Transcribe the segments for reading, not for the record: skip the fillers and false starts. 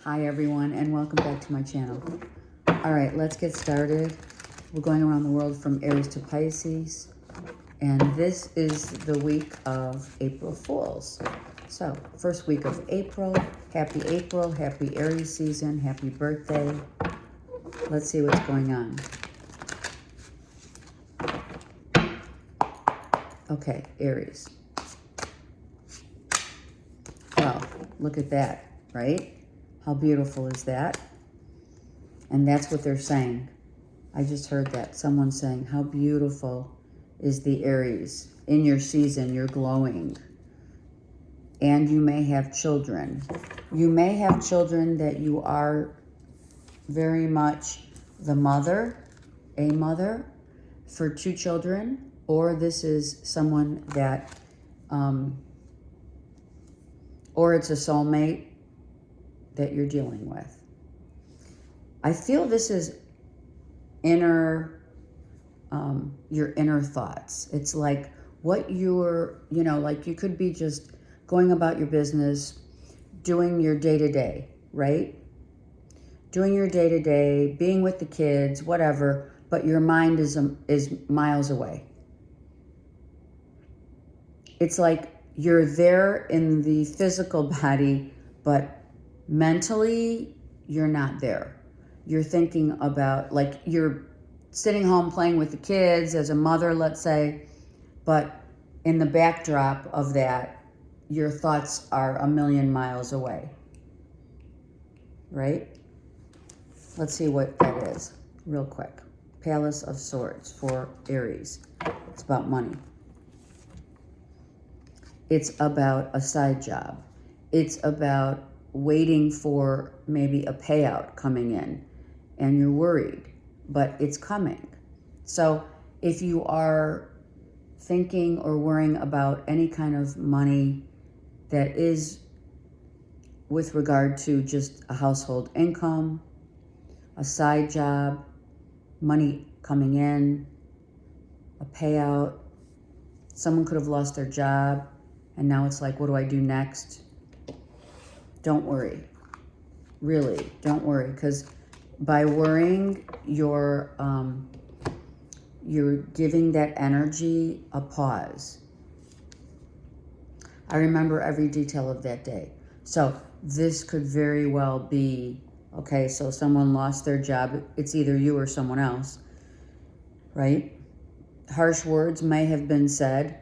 Hi everyone, and welcome back to my channel. All right, let's get started. We're going around the world from Aries to Pisces, and this is the week of April Fools. So, first week of April, happy Aries season, happy birthday. Let's see what's going on. Okay, Aries. Well, look at that, right? How beautiful is that? And that's what they're saying. I just heard that. Someone saying, how beautiful is the Aries. In your season, you're glowing. And you may have children. You may have children that you are very much the mother, a mother for two children. Or this is someone that, or it's a soulmate that you're dealing with. I feel this is your inner thoughts. It's like what you're, like you could be just going about your business, doing your day-to-day, right? Doing your day-to-day, being with the kids, whatever, but your mind is miles away. It's like you're there in the physical body, but mentally, you're not there. You're thinking about, like, you're sitting home playing with the kids as a mother, let's say, but in the backdrop of that, your thoughts are a million miles away, right? Let's see what that is real quick. Palace of Swords for Aries. It's about money. It's about a side job. It's about waiting for maybe a payout coming in and you're worried, but it's coming. So if you are thinking or worrying about any kind of money that is with regard to just a household income, a side job, money coming in, a payout, someone could have lost their job and now it's like, what do I do next? Don't worry. Really, don't worry, because by worrying, you're giving that energy a pause. I remember every detail of that day. So this could very well be, okay, so someone lost their job. It's either you or someone else, right? Harsh words may have been said.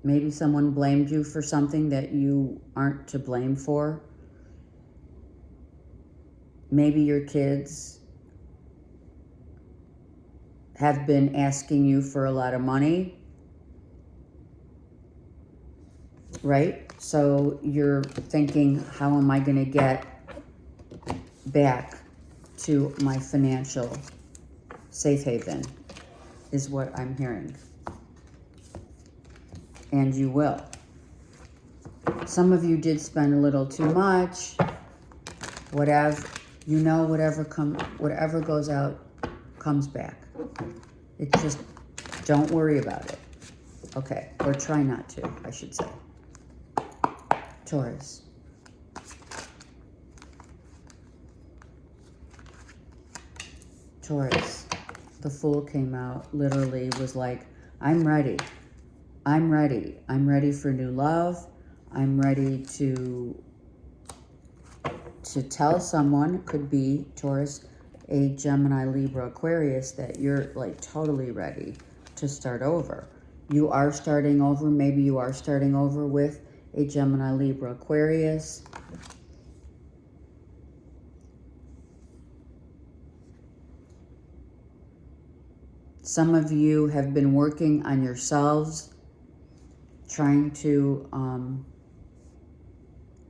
Maybe someone blamed you for something that you aren't to blame for. Maybe your kids have been asking you for a lot of money, right? So you're thinking, how am I going to get back to my financial safe haven, is what I'm hearing. And you will. Some of you did spend a little too much. Whatever, whatever goes out comes back. It's just, don't worry about it. Okay, or try not to, I should say. Taurus. Taurus. The Fool came out, literally was like, I'm ready. I'm ready. I'm ready for new love. I'm ready to tell someone, could be Taurus, a Gemini, Libra, Aquarius, that you're like totally ready to start over. You are starting over. Maybe you are starting over with a Gemini, Libra, Aquarius. Some of you have been working on yourselves, trying to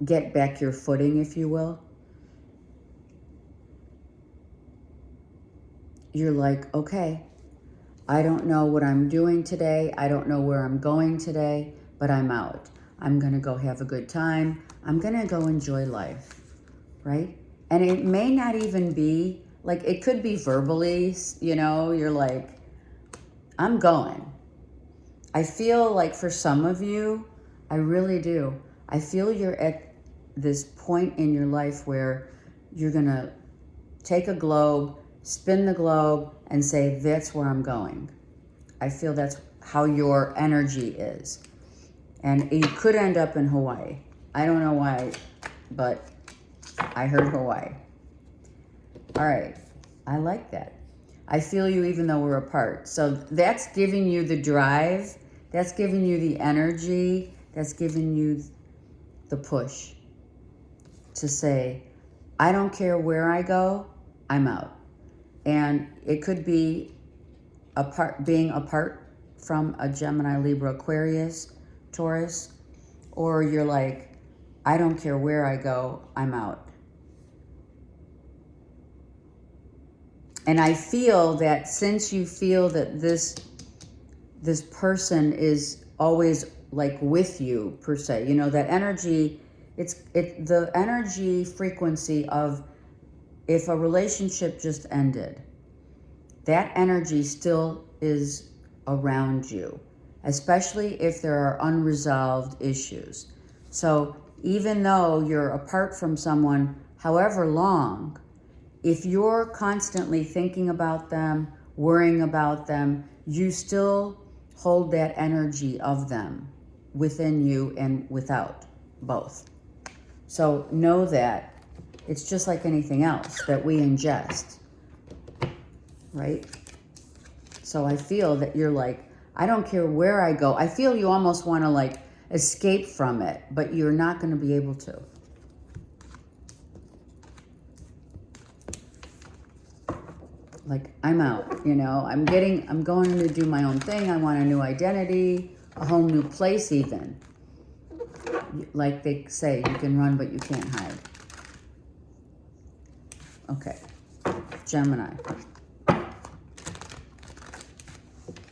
get back your footing, if you will. You're like, okay, I don't know what I'm doing today. I don't know where I'm going today, but I'm out. I'm going to go have a good time. I'm going to go enjoy life, right? And it may not even be, like, it could be verbally, you're like, I'm going. I feel like for some of you, I really do. I feel you're at this point in your life where you're going to take a globe, spin the globe, and say, that's where I'm going. I feel that's how your energy is. And you could end up in Hawaii. I don't know why, but I heard Hawaii. All right. I like that. I feel you even though we're apart. So that's giving you the drive. That's giving you the energy. That's giving you the push to say, I don't care where I go, I'm out. And it could be being apart from a Gemini, Libra, Aquarius, Taurus, or you're like, I don't care where I go, I'm out. And I feel that since you feel that this person is always like with you per se, you know, that energy, it's the energy frequency of if a relationship just ended, that energy still is around you, especially if there are unresolved issues. So even though you're apart from someone however long, if you're constantly thinking about them, worrying about them, you still hold that energy of them within you and without, both. So know that it's just like anything else that we ingest, right? So I feel that you're like, I don't care where I go. I feel you almost want to like escape from it, but you're not going to be able to. Like, I'm out, you know, I'm going to do my own thing. I want a new identity, a whole new place even. Like they say, you can run, but you can't hide. Okay, Gemini.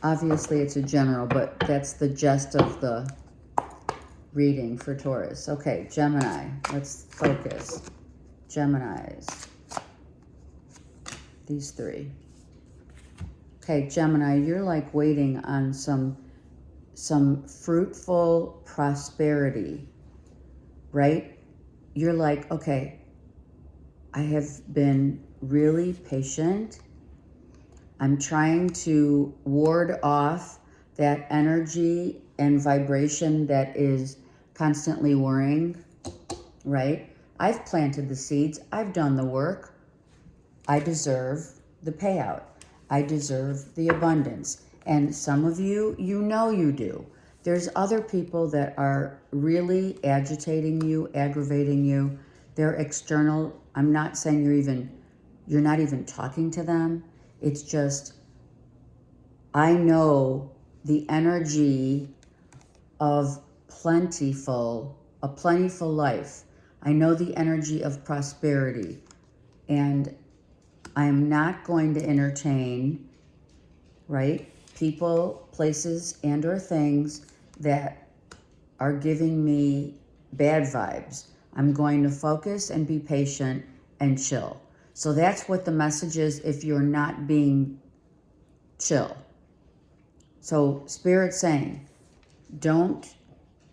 Obviously, it's a general, but that's the gist of the reading for Taurus. Okay, Gemini, let's focus. Geminis. These three. Okay, Gemini, you're like waiting on some fruitful prosperity, right? You're like, okay, I have been really patient. I'm trying to ward off that energy and vibration that is constantly worrying, right? I've planted the seeds. I've done the work. I deserve the payout. I deserve the abundance. And some of you, you know you do. There's other people that are really agitating you, aggravating you. They're external. I'm not saying you're not even talking to them. It's just, I know the energy of a plentiful life. I know the energy of prosperity. And I'm not going to entertain, right, people, places, and or things that are giving me bad vibes. I'm going to focus and be patient and chill. So that's what the message is if you're not being chill. So Spirit's saying, don't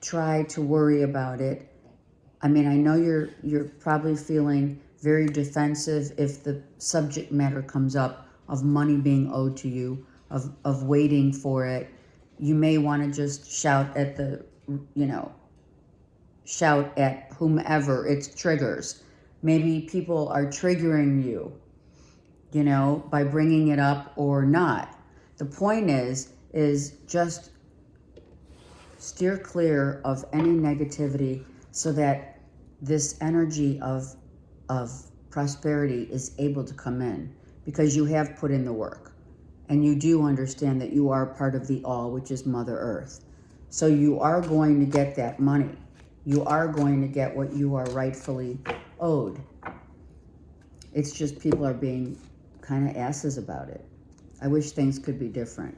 try to worry about it. I mean, I know you're probably feeling very defensive if the subject matter comes up of money being owed to you, of waiting for it. You may want to just shout at shout at whomever it triggers. Maybe people are triggering you, by bringing it up or not. The point is just steer clear of any negativity so that this energy of prosperity is able to come in, because you have put in the work and you do understand that you are part of the all, which is Mother Earth. So you are going to get that money. You are going to get what you are rightfully owed. It's just people are being kind of asses about it. I wish things could be different.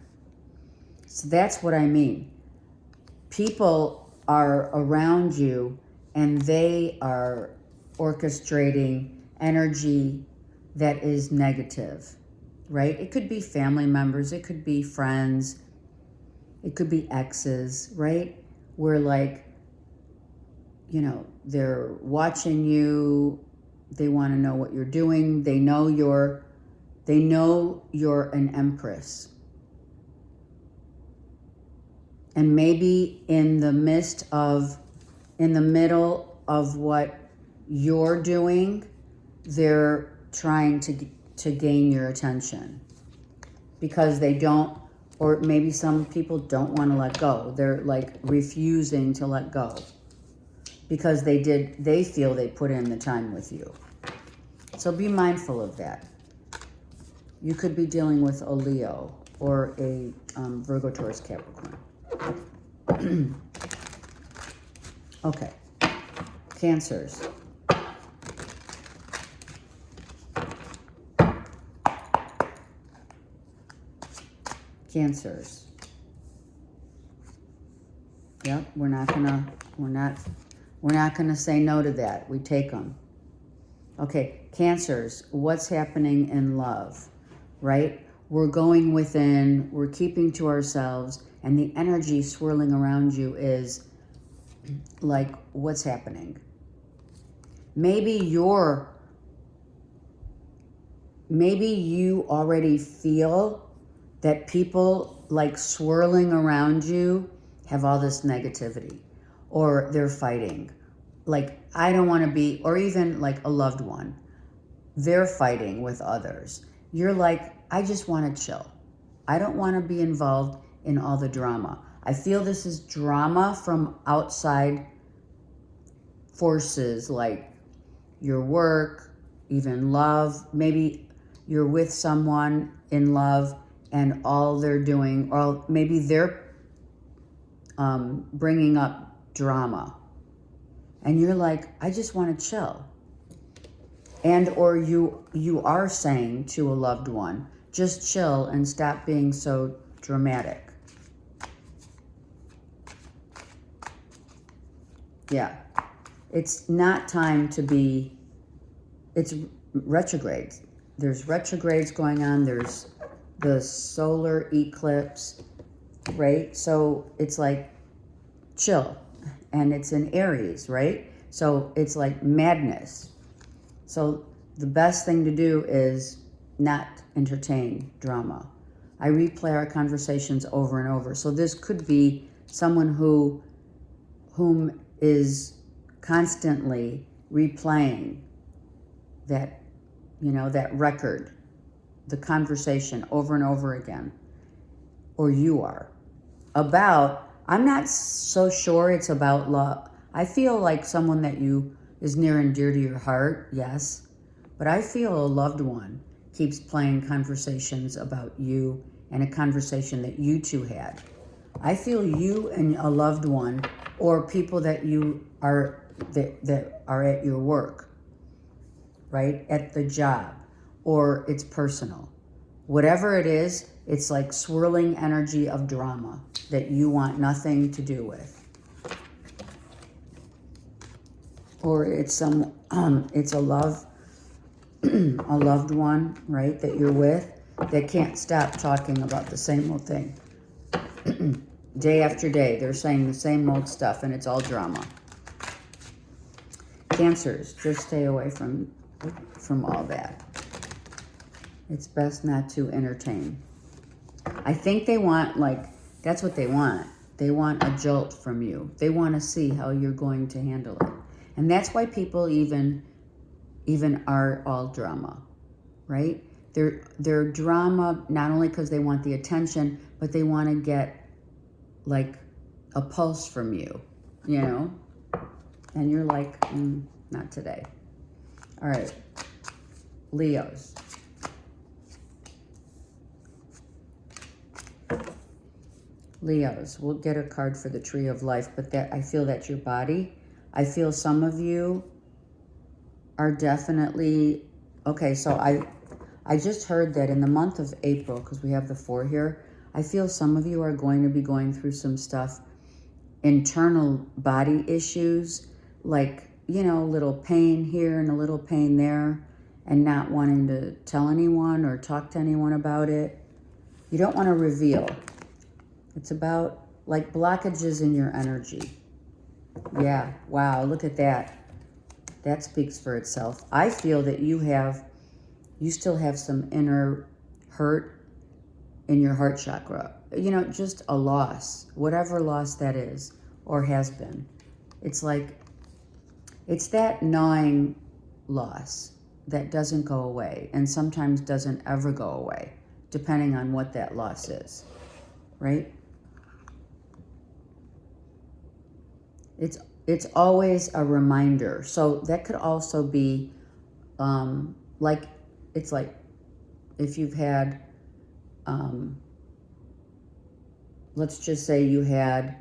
So that's what I mean. People are around you and they are orchestrating energy that is negative, right? It could be family members, it could be friends, it could be exes, right? Where like you know, they're watching you. They want to know what you're doing. They know you're an empress. And maybe in the middle of what you're doing, they're trying to gain your attention because they don't, or maybe some people don't want to let go. They're like refusing to let go because they feel they put in the time with you. So be mindful of that. You could be dealing with a Leo or a Virgo, Taurus, Capricorn. Okay. Cancers. Cancers. Yep, we're not gonna say no to that. We take them. Okay, Cancers, what's happening in love, right? We're going within, we're keeping to ourselves, and the energy swirling around you is like, what's happening? Maybe you already feel that people like swirling around you have all this negativity, or they're fighting. Like, I don't want to be, or even like a loved one, they're fighting with others. You're like, I just want to chill. I don't want to be involved in all the drama. I feel this is drama from outside forces, like your work, even love. Maybe you're with someone in love and all they're doing, or maybe they're bringing up drama. And you're like, I just want to chill. And or you are saying to a loved one, just chill and stop being so dramatic. Yeah. It's not time to be, it's retrogrades. There's retrogrades going on. There's the solar eclipse, right? So it's like chill. And it's in Aries, right? So it's like madness. So the best thing to do is not entertain drama. I replay our conversations over and over. So this could be someone whom is constantly replaying that, that record, the conversation over and over again. Or you are. I'm not so sure it's about love. I feel like someone that is near and dear to your heart, yes. But I feel a loved one keeps playing conversations about you and a conversation that you two had. I feel you and a loved one, or people that that are at your work, right? At the job, or it's personal. Whatever it is, it's like swirling energy of drama that you want nothing to do with. Or it's a loved one, right, that you're with, that can't stop talking about the same old thing. Day after day, they're saying the same old stuff, and it's all drama. Cancers, just stay away from all that. It's best not to entertain. I think they want, that's what they want. They want a jolt from you. They want to see how you're going to handle it. And that's why people even are all drama, right? They're drama not only because they want the attention, but they want to get like a pulse from you, And you're like, not today. All right, Leos. Leos, we'll get a card for the Tree of Life, but I feel that's your body. I feel some of you are definitely, okay, so I just heard that in the month of April, because we have the 4 here, I feel some of you are going to be going through some stuff, internal body issues, like, a little pain here and a little pain there, and not wanting to tell anyone or talk to anyone about it. You don't want to reveal. It's about like blockages in your energy. Yeah, wow, look at that. That speaks for itself. I feel that you still have some inner hurt in your heart chakra. You know, just a loss, whatever loss that is or has been. It's like, it's that gnawing loss that doesn't go away and sometimes doesn't ever go away, depending on what that loss is, right? It's always a reminder. So that could also be like, it's like if you've had, let's just say you had,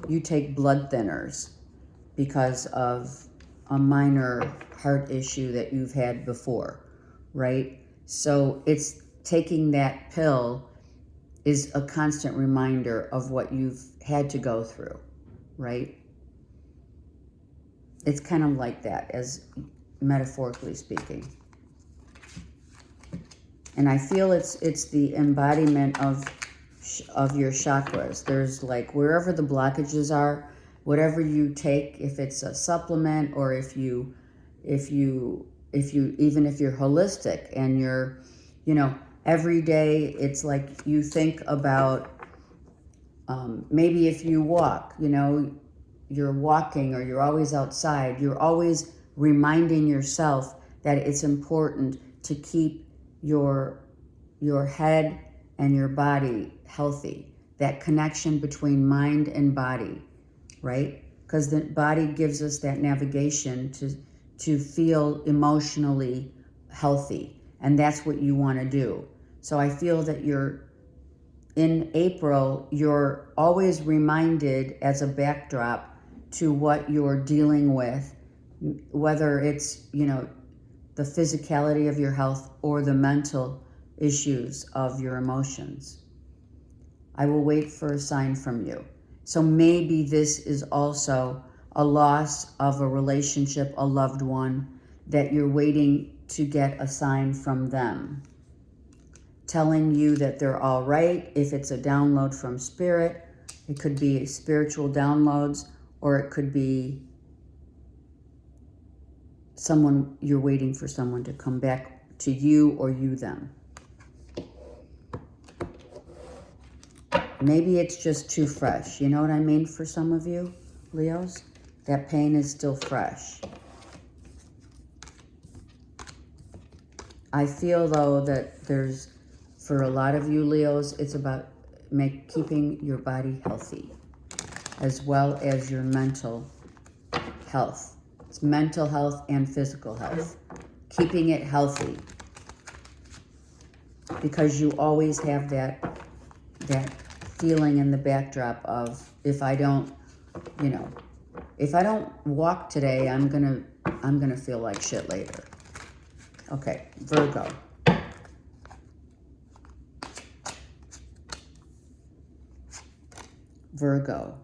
you take blood thinners because of a minor heart issue that you've had before, right? So it's taking that pill is a constant reminder of what you've had to go through, right? It's kind of like that, as metaphorically speaking. And I feel it's the embodiment of your chakras. There's like, wherever the blockages are, whatever you take, if it's a supplement or if you even if you're holistic and you're, you know, every day it's like you think about, maybe if you walk, you know, you're walking or you're always outside, you're always reminding yourself that it's important to keep your head and your body healthy. That connection between mind and body, right? Because the body gives us that navigation to feel emotionally healthy. And that's what you want to do. So I feel that in April, you're always reminded as a backdrop to what you're dealing with, whether it's, you know, the physicality of your health or the mental issues of your emotions. I will wait for a sign from you. So maybe this is also a loss of a relationship, a loved one, that you're waiting to get a sign from them, telling you that they're all right. If it's a download from spirit, it could be spiritual downloads, or it could be someone, you're waiting for someone to come back to you or you them. Maybe it's just too fresh. You know what I mean? For some of you, Leos, that pain is still fresh. I feel, though, that there's, for a lot of you, Leos, it's about keeping your body healthy, as well as your mental health. It's mental health and physical health. Keeping it healthy. Because you always have that feeling in the backdrop of, if I don't, you know, if I don't walk today, I'm gonna feel like shit later. Okay, Virgo. Virgo.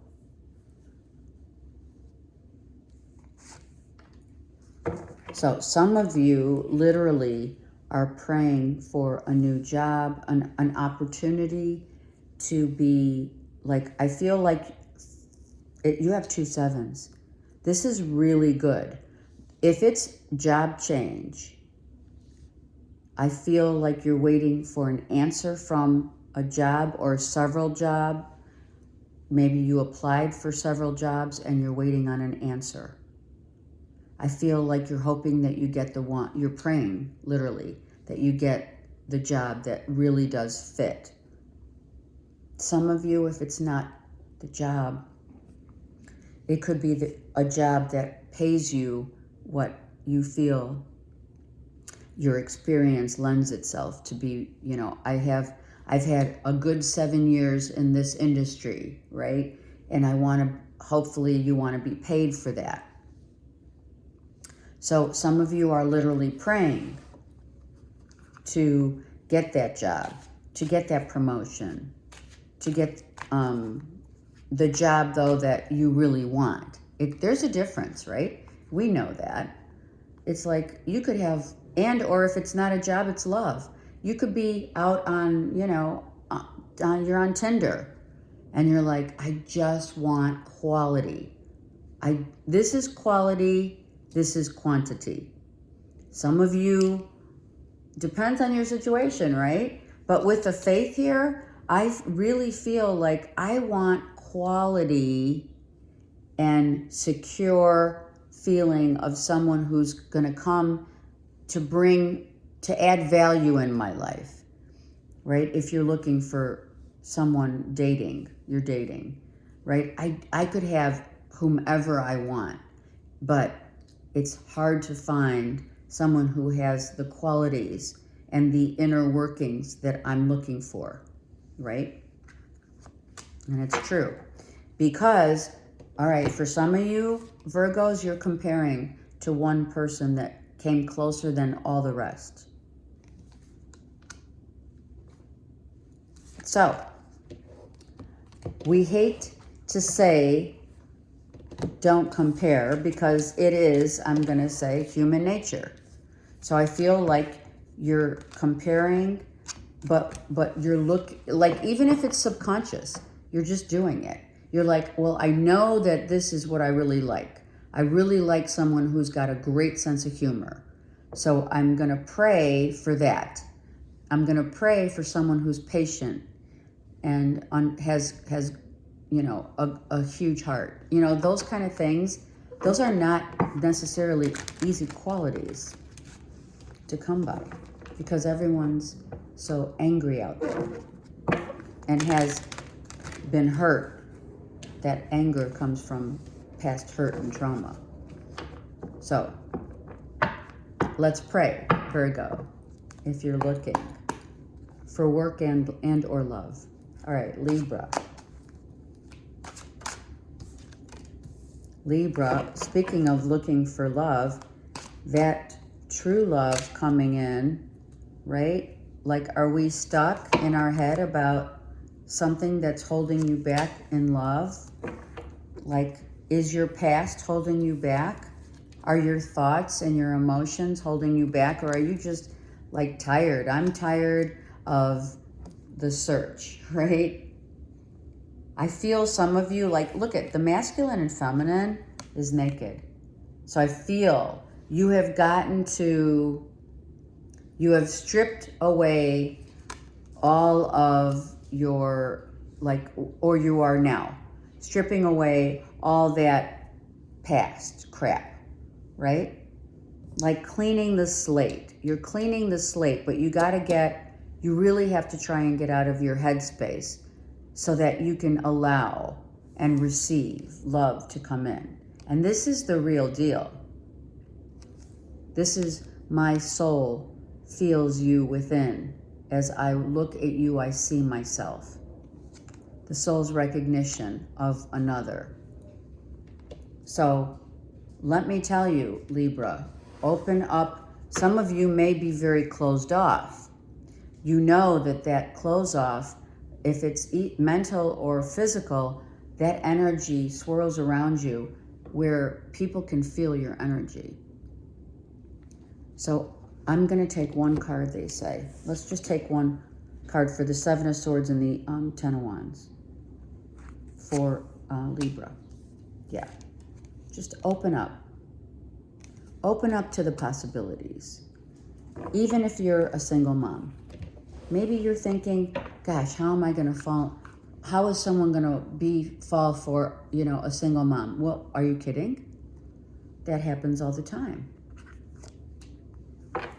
So some of you literally are praying for a new job, an opportunity to be, like, I feel like you have 2 7s. This is really good. If it's job change, I feel like you're waiting for an answer from a job or several jobs. Maybe you applied for several jobs and you're waiting on an answer. I feel like you're hoping that you get the one, you're praying, literally, that you get the job that really does fit. Some of you, if it's not the job, it could be a job that pays you what you feel your experience lends itself to be. You know, I've had a good 7 years in this industry, right? And hopefully you want to be paid for that. So some of you are literally praying to get that job, to get that promotion, to get the job, though, that you really want. There's a difference, right? We know that. It's like you could have, or if it's not a job, it's love. You could be out on, you know, you're on Tinder, and you're like, I just want quality. This is quality, this is quantity. Some of you, depends on your situation, right? But with the faith here, I really feel like I want quality and secure feeling of someone who's going to come to add value in my life, right? If you're looking for someone you're dating, right? I could have whomever I want, but it's hard to find someone who has the qualities and the inner workings that I'm looking for, right? And it's true. Because, all right, for some of you Virgos, you're comparing to one person that came closer than all the rest. So, we hate to say don't compare because it is, I'm going to say, human nature. So I feel like you're comparing, but you're like, even if it's subconscious, you're just doing it. You're like, well, I know that this is what I really like. I really like someone who's got a great sense of humor. So I'm going to pray for that. I'm going to pray for someone who's patient and has you know, a huge heart. You know, those kind of things, those are not necessarily easy qualities to come by because everyone's so angry out there and has been hurt. That anger comes from past hurt and trauma. So let's pray, Virgo, if you're looking for work and or love. All right, Libra. Libra, speaking of looking for love, that true love coming in, right? Like, are we stuck in our head about something that's holding you back in love? Like, is your past holding you back? Are your thoughts and your emotions holding you back? Or are you just like tired? I'm tired of the search, right? I feel some of you, like, look at the masculine and feminine is naked. So I feel you have stripped away all of your, like, or you are now stripping away all that past crap, right? Like cleaning the slate. You're cleaning the slate, but you really have to try and get out of your headspace so that you can allow and receive love to come in. And this is the real deal. This is my soul feels you within. As I look at you, I see myself. The soul's recognition of another. So let me tell you, Libra, open up. Some of you may be very closed off. You know that close off, if it's mental or physical, that energy swirls around you where people can feel your energy. So I'm going to take one card, they say. Let's just take one card for the Seven of Swords and the Ten of Wands for Libra. Yeah. Just open up. Open up to the possibilities. Even if you're a single mom. Maybe you're thinking, gosh, how am I going to fall? How is someone going to fall for, a single mom? Well, are you kidding? That happens all the time.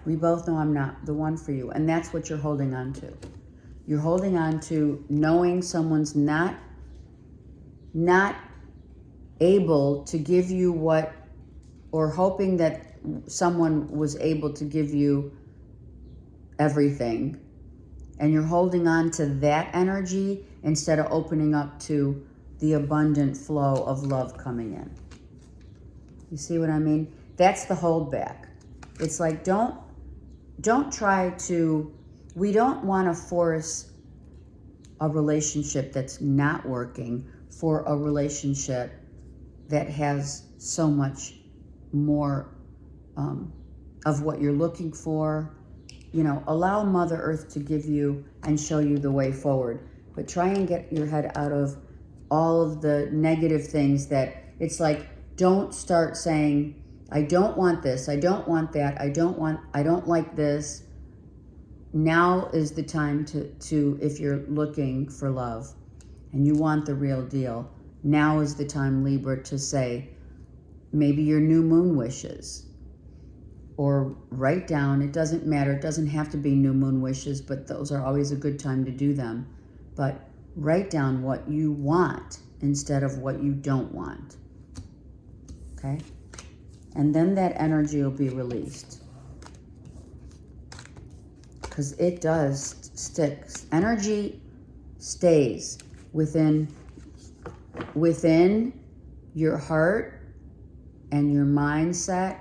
We both know I'm not the one for you. And that's what you're holding on to. You're holding on to knowing someone's not able to give you or hoping that someone was able to give you everything. And you're holding on to that energy instead of opening up to the abundant flow of love coming in. You see what I mean? That's the holdback. It's like, don't try to, we don't want to force a relationship that's not working for a relationship that has so much more of what you're looking for. Allow Mother Earth to give you and show you the way forward. But try and get your head out of all of the negative things that it's like, don't start saying, I don't want this, I don't want that, I don't like this. Now is the time to if you're looking for love and you want the real deal, now is the time, Libra, to say maybe your new moon wishes, or write down, it doesn't matter, it doesn't have to be new moon wishes, but those are always a good time to do them. But write down what you want instead of what you don't want. Okay? And then that energy will be released. Because it does stick. Energy stays within your heart and your mindset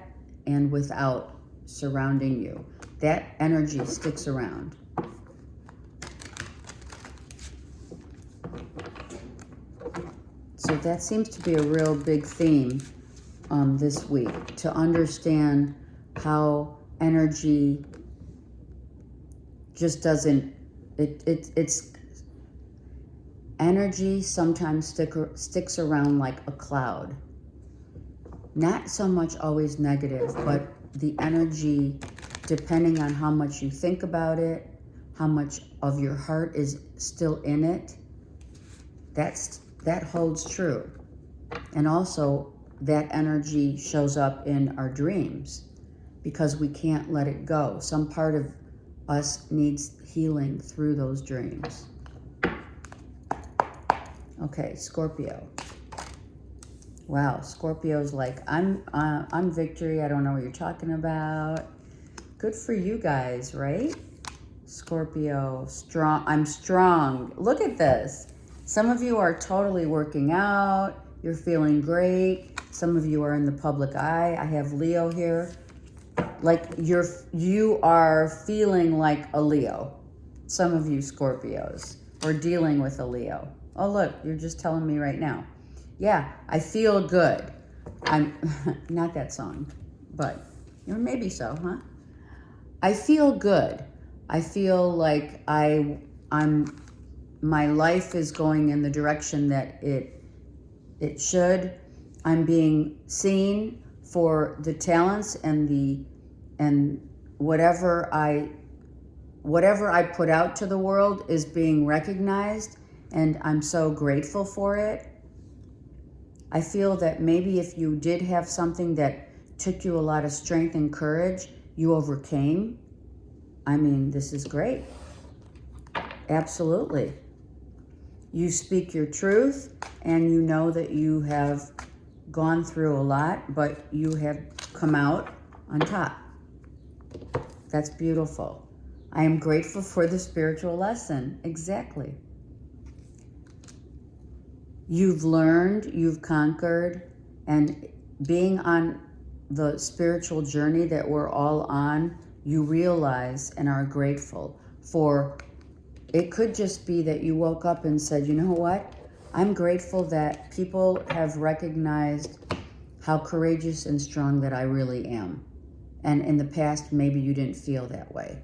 and without surrounding you. That energy sticks around. So that seems to be a real big theme this week, to understand how energy just doesn't, it's energy sometimes sticks around like a cloud. Not so much always negative, but the energy, depending on how much you think about it, how much of your heart is still in it, that holds true. And also that energy shows up in our dreams because we can't let it go. Some part of us needs healing through those dreams. Okay, Scorpio. Wow, Scorpio's like, I'm victory. I don't know what you're talking about. Good for you guys, right? Scorpio, strong. I'm strong. Look at this. Some of you are totally working out. You're feeling great. Some of you are in the public eye. I have Leo here. Like you are feeling like a Leo. Some of you Scorpios are dealing with a Leo. Oh, look, you're just telling me right now. Yeah, I feel good. I'm not that song, but maybe so, huh? I feel good. I feel like my life is going in the direction that it should. I'm being seen for the talents and whatever I put out to the world is being recognized, and I'm so grateful for it. I feel that maybe if you did have something that took you a lot of strength and courage, you overcame. I mean, this is great. Absolutely. You speak your truth, and you know that you have gone through a lot, but you have come out on top. That's beautiful. I am grateful for the spiritual lesson. Exactly. You've learned, you've conquered, and being on the spiritual journey that we're all on, you realize and are grateful for. It could just be that you woke up and said, you know what? I'm grateful that people have recognized how courageous and strong that I really am. And in the past, maybe you didn't feel that way.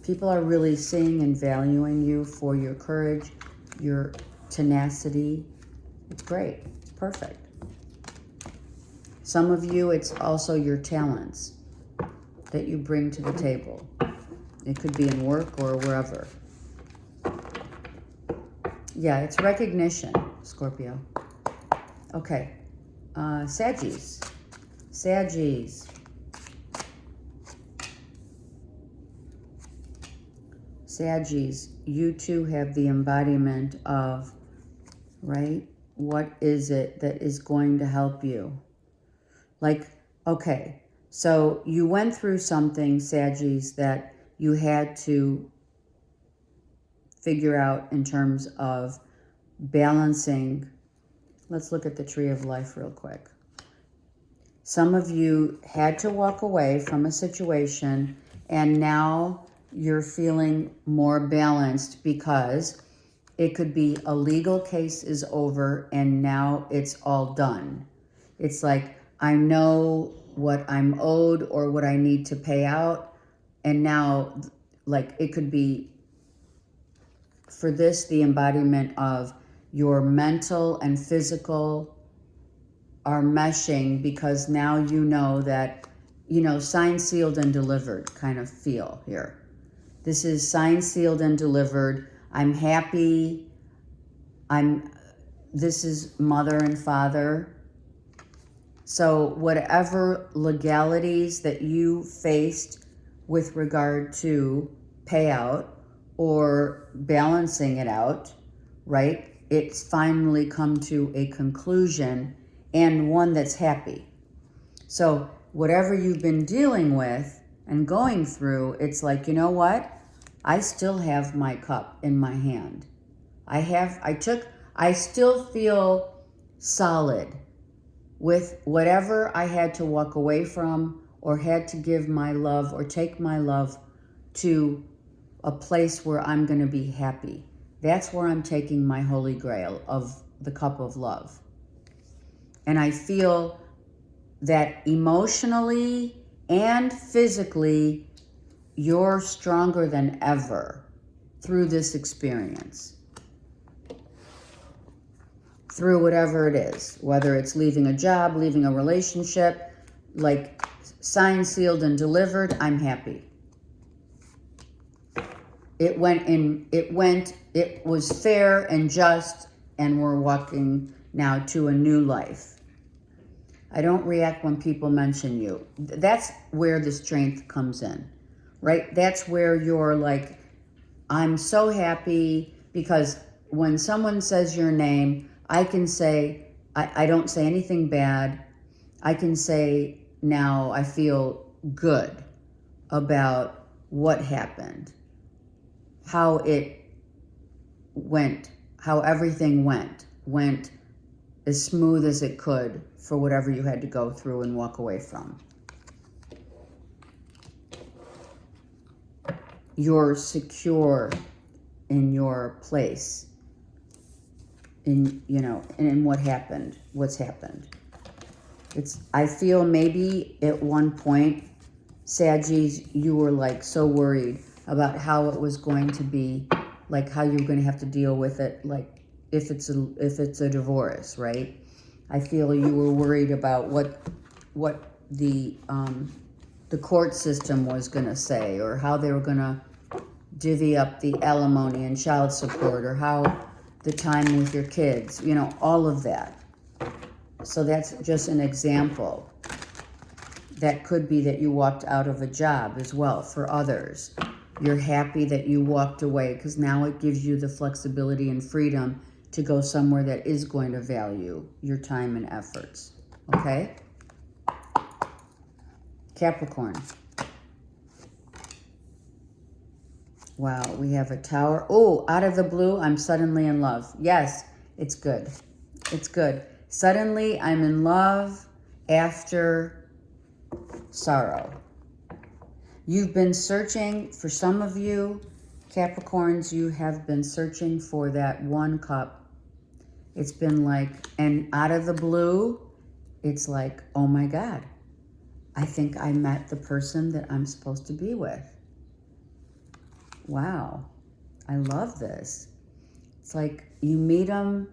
People are really seeing and valuing you for your courage, your tenacity. It's great. It's perfect. Some of you, it's also your talents that you bring to the table. It could be in work or wherever. Yeah, it's recognition, Scorpio. Okay. Saggies. Saggies. Saggies, you too have the embodiment of, right? What is it that is going to help you? Like, okay, so you went through something, Saggies, that you had to figure out in terms of balancing. Let's look at the tree of life real quick. Some of you had to walk away from a situation, and now you're feeling more balanced because it could be a legal case is over and now it's all done. It's like, I know what I'm owed or what I need to pay out, and now, like, it could be for this, the embodiment of your mental and physical are meshing, because now you know that, signed, sealed, and delivered kind of feel here. This is signed, sealed, and delivered. I'm happy. This is mother and father. So whatever legalities that you faced with regard to payout or balancing it out, right? It's finally come to a conclusion, and one that's happy. So whatever you've been dealing with and going through, it's like, you know what? I still have my cup in my hand. I still feel solid with whatever I had to walk away from, or had to give my love or take my love to a place where I'm going to be happy. That's where I'm taking my holy grail of the cup of love. And I feel that emotionally and physically, you're stronger than ever through this experience. Through whatever it is, whether it's leaving a job, leaving a relationship, like signed, sealed, and delivered, I'm happy. It was fair and just, and we're walking now to a new life. I don't react when people mention you. That's where the strength comes in, right? That's where you're like, I'm so happy, because when someone says your name, I can say, I don't say anything bad. I can say, now I feel good about what happened, how it went, how everything went as smooth as it could for whatever you had to go through and walk away from. You're secure in your place, in what's happened. I feel maybe at one point, Saggies, you were like so worried about how it was going to be, like how you were going to have to deal with it, like if it's a divorce, right? I feel you were worried about what the court system was going to say, or how they were going to divvy up the alimony and child support, or how the time with your kids, all of that. So that's just an example. That could be that you walked out of a job as well for others. You're happy that you walked away, because now it gives you the flexibility and freedom to go somewhere that is going to value your time and efforts. Okay? Capricorn. Wow, we have a Tower. Oh, out of the blue, I'm suddenly in love. Yes, it's good. It's good. Suddenly, I'm in love after sorrow. You've been searching, for some of you, Capricorns, you have been searching for that one cup. It's been like, and out of the blue, it's like, oh my God, I think I met the person that I'm supposed to be with. Wow, I love this. It's like you meet them.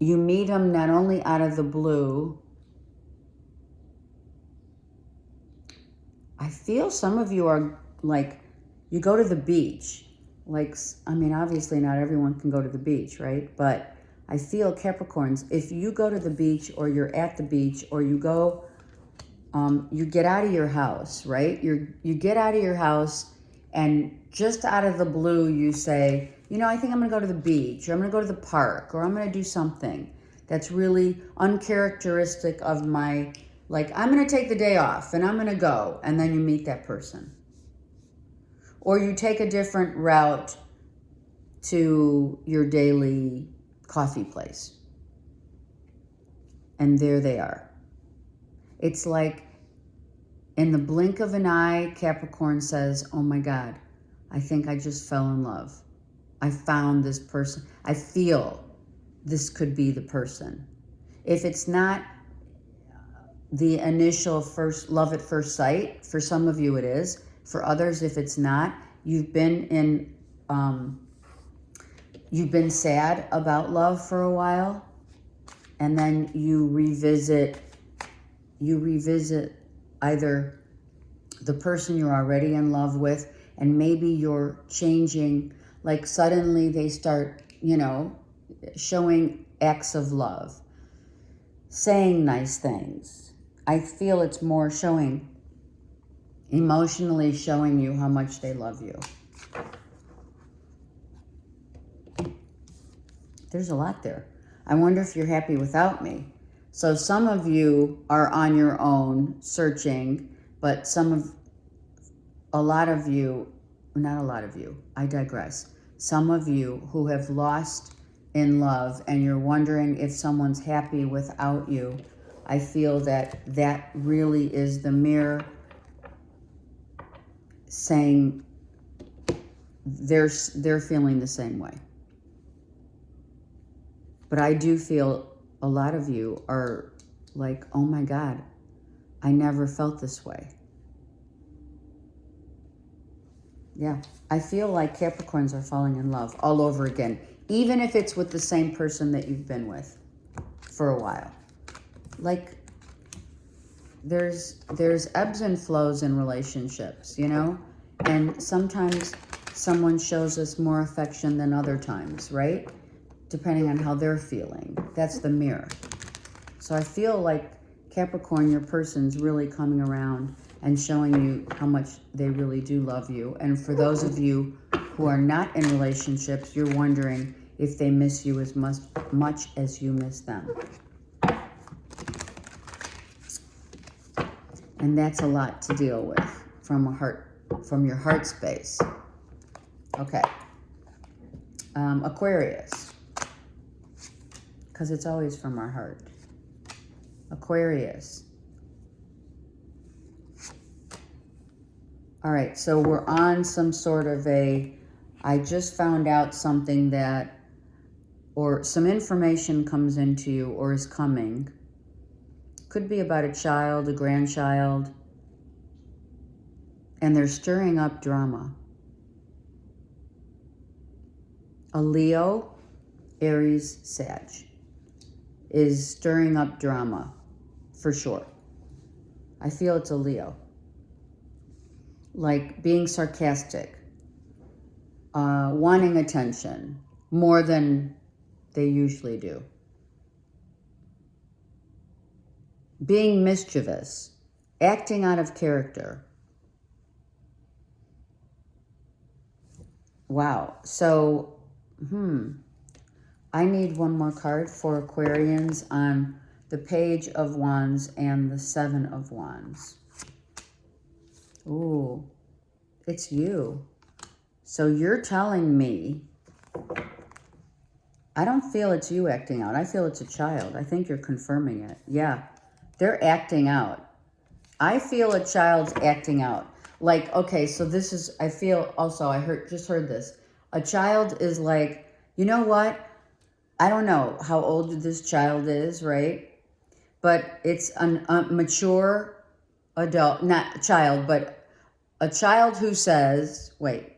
You meet them not only out of the blue. I feel some of you are like, you go to the beach. Like, I mean, obviously not everyone can go to the beach, right? But I feel Capricorns, if you go to the beach, or you're at the beach, or you go, you get out of your house, right? You get out of your house, and just out of the blue, you say, I think I'm going to go to the beach, or I'm going to go to the park, or I'm going to do something that's really uncharacteristic of my, like, I'm going to take the day off, and I'm going to go, and then you meet that person. Or you take a different route to your daily coffee place, and there they are. It's like, in the blink of an eye, Capricorn says, oh my God, I think I just fell in love. I found this person. I feel this could be the person. If it's not the initial first love at first sight, for some of you it is. For others, if it's not, you've been in you've been sad about love for a while, and then you revisit either the person you're already in love with, and maybe you're changing, like suddenly they start, showing acts of love, saying nice things. I feel it's more emotionally showing you how much they love you. There's a lot there. I wonder if you're happy without me. So some of you are on your own searching, but a lot of you, not a lot of you, I digress. Some of you who have lost in love and you're wondering if someone's happy without you, I feel that really is the mirror saying they're feeling the same way. But I do feel a lot of you are like, oh my God, I never felt this way. Yeah, I feel like Capricorns are falling in love all over again, even if it's with the same person that you've been with for a while. Like, there's ebbs and flows in relationships, and sometimes someone shows us more affection than other times, right? Depending on how they're feeling. That's the mirror. So I feel like Capricorn, your person's really coming around and showing you how much they really do love you. And for those of you who are not in relationships, you're wondering if they miss you as much as you miss them. And that's a lot to deal with from your heart space. Okay. Aquarius. Because it's always from our heart. Aquarius. All right, so we're on some sort of I just found out something or some information comes into you or is coming. Could be about a child, a grandchild, and they're stirring up drama. A Leo, Aries, Sag is stirring up drama, for sure. I feel it's a Leo. Like being sarcastic, wanting attention more than they usually do. Being mischievous, acting out of character. Wow. So, I need one more card for Aquarians on the Page of Wands and the Seven of Wands. Ooh, it's you. So you're telling me, I don't feel it's you acting out. I feel it's a child. I think you're confirming it. Yeah, they're acting out. I feel a child's acting out. Like, okay, so this is, I feel also, just heard this. A child is like, you know what? I don't know how old this child is, right? But it's a mature adult, not child, but a child who says, wait,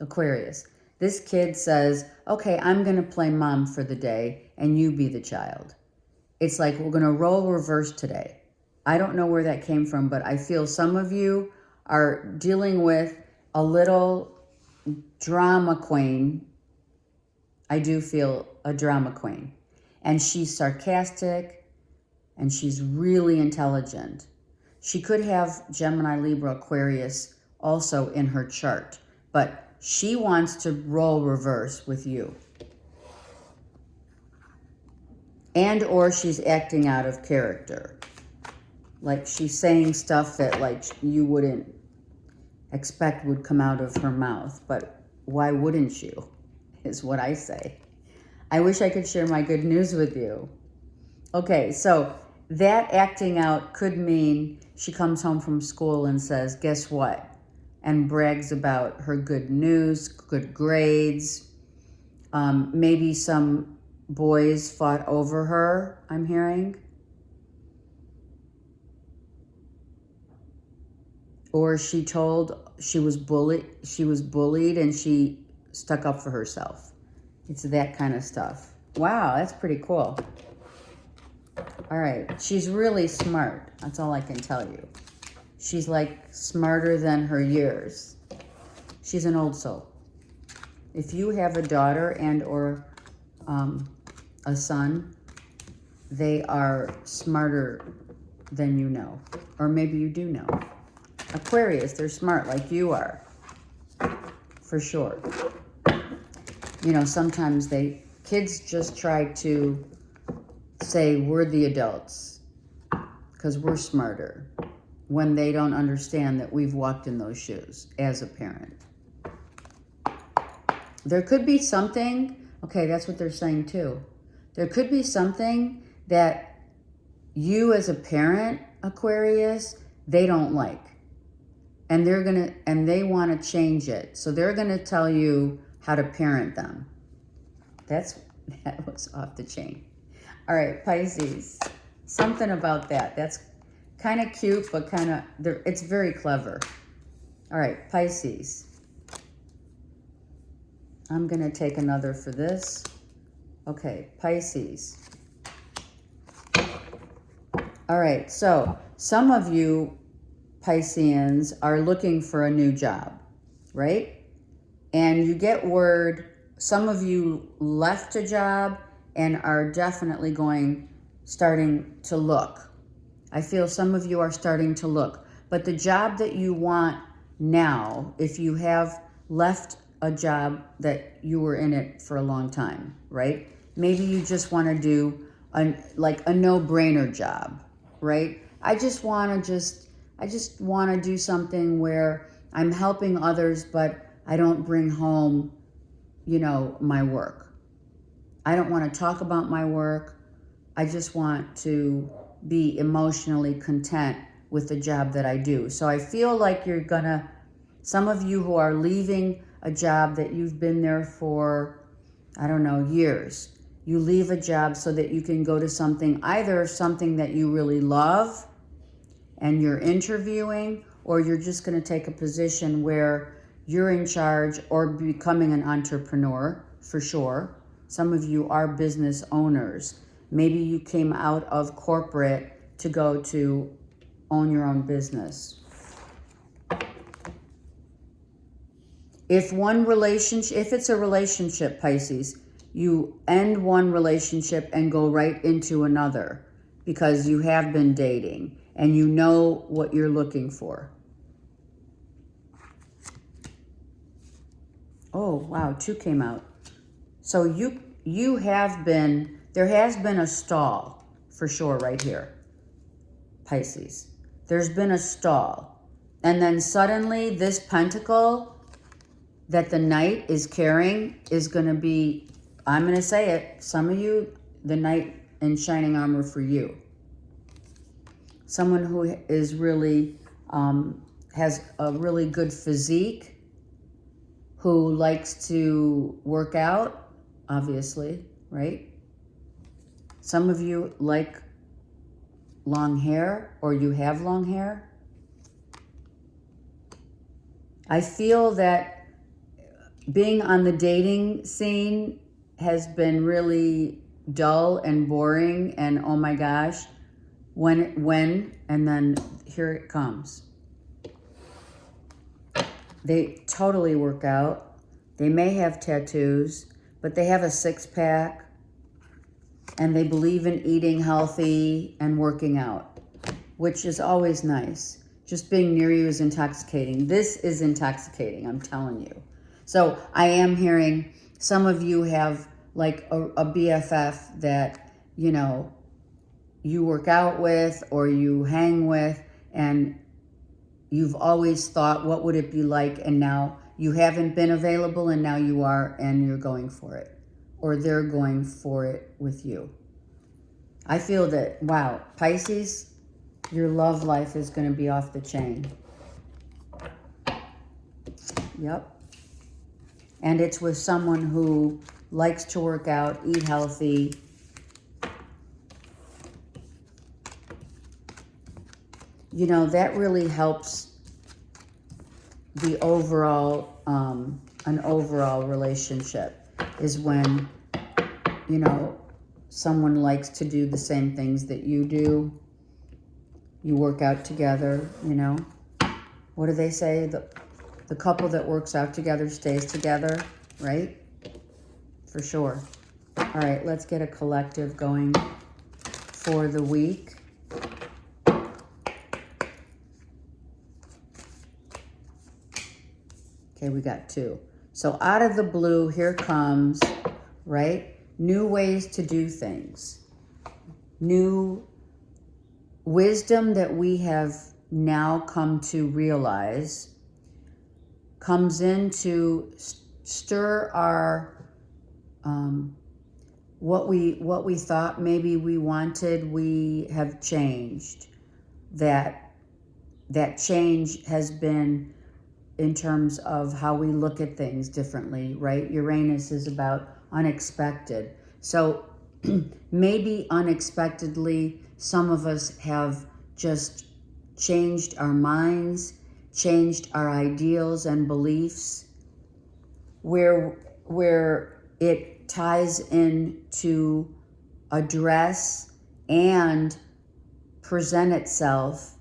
Aquarius. This kid says, okay, I'm going to play mom for the day and you be the child. It's like we're going to role reverse today. I don't know where that came from, but I feel some of you are dealing with a little drama queen. I do feel a drama queen. And she's sarcastic and she's really intelligent. She could have Gemini, Libra, Aquarius also in her chart, but she wants to role reverse with you. And or she's acting out of character. Like she's saying stuff that like you wouldn't expect would come out of her mouth, but why wouldn't you, is what I say. I wish I could share my good news with you. Okay, so that acting out could mean she comes home from school and says, guess what? And brags about her good news, good grades. Maybe some boys fought over her, I'm hearing. Or she was bullied and she stuck up for herself. It's that kind of stuff. Wow, that's pretty cool. All right, she's really smart. That's all I can tell you. She's like smarter than her years. She's an old soul. If you have a daughter and or a son, they are smarter than you know. Or maybe you do know. Aquarius, they're smart like you are. For sure. You know, sometimes kids just try to say we're the adults because we're smarter when they don't understand that we've walked in those shoes as a parent. There could be something, okay, that's what they're saying too. There could be something that you as a parent, Aquarius, they don't like. And they want to change it. So they're going to tell you how to parent them. That was off the chain. All right, Pisces. Something about that. That's kind of cute, but it's very clever. All right, Pisces. I'm going to take another for this. Okay, Pisces. All right, so some of you Pisceans are looking for a new job, right? And you get word, some of you left a job and are definitely starting to look. I feel some of you are starting to look. But the job that you want now, if you have left a job that you were in it for a long time, right? Maybe you just want to do a no-brainer job, right? I just want to do something where I'm helping others, but I don't bring home, my work. I don't want to talk about my work. I just want to be emotionally content with the job that I do. So I feel like some of you who are leaving a job that you've been there for, years. You leave a job so that you can go to either something that you really love and you're interviewing, or you're just going to take a position where you're in charge or becoming an entrepreneur, for sure. Some of you are business owners. Maybe you came out of corporate to go to own your own business. If it's a relationship, Pisces, you end one relationship and go right into another because you have been dating and you know what you're looking for. Oh, wow, 2 came out. So there has been a stall for sure right here, Pisces. There's been a stall. And then suddenly this pentacle that the knight is carrying is going to be, I'm going to say it, some of you, the knight in shining armor for you. Someone who is really, has a really good physique, who likes to work out, obviously, right? Some of you like long hair, or you have long hair. I feel that being on the dating scene has been really dull and boring, and oh my gosh, when, and then here it comes. They totally work out. They may have tattoos, but they have a 6-pack, and they believe in eating healthy and working out, which is always nice. Just being near you is intoxicating. This is intoxicating, I'm telling you. So I am hearing some of you have like a BFF that, you work out with or you hang with, and you've always thought, what would it be like? And now you haven't been available, and now you are, and you're going for it. Or they're going for it with you. I feel that, wow, Pisces, your love life is going to be off the chain. Yep. And it's with someone who likes to work out, eat healthy. That really helps the overall an overall relationship is when, you know, someone likes to do the same things that you do. You work out together, you know. What do they say? The couple that works out together stays together, right? For sure. All right, let's get a collective going for the week. Okay, we got 2. So out of the blue, here comes, right? New ways to do things. New wisdom that we have now come to realize comes in to stir our, what we thought maybe we wanted, we have changed. That change has been in terms of how we look at things differently, right? Uranus is about unexpected. So maybe unexpectedly, some of us have just changed our minds, changed our ideals and beliefs, where it ties in to address and present itself.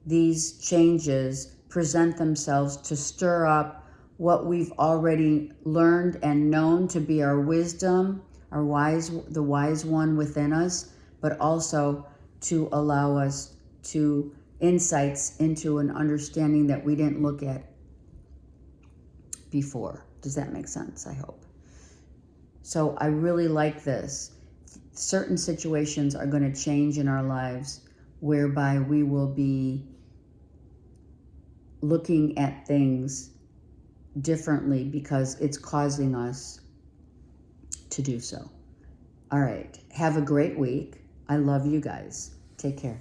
These changes present themselves to stir up what we've already learned and known to be our wisdom, the wise one within us, but also to allow us to insights into an understanding that we didn't look at before. Does that make sense? I hope. So I really like this. Certain situations are going to change in our lives whereby we will be looking at things differently because it's causing us to do so. All right. Have a great week. I love you guys. Take care.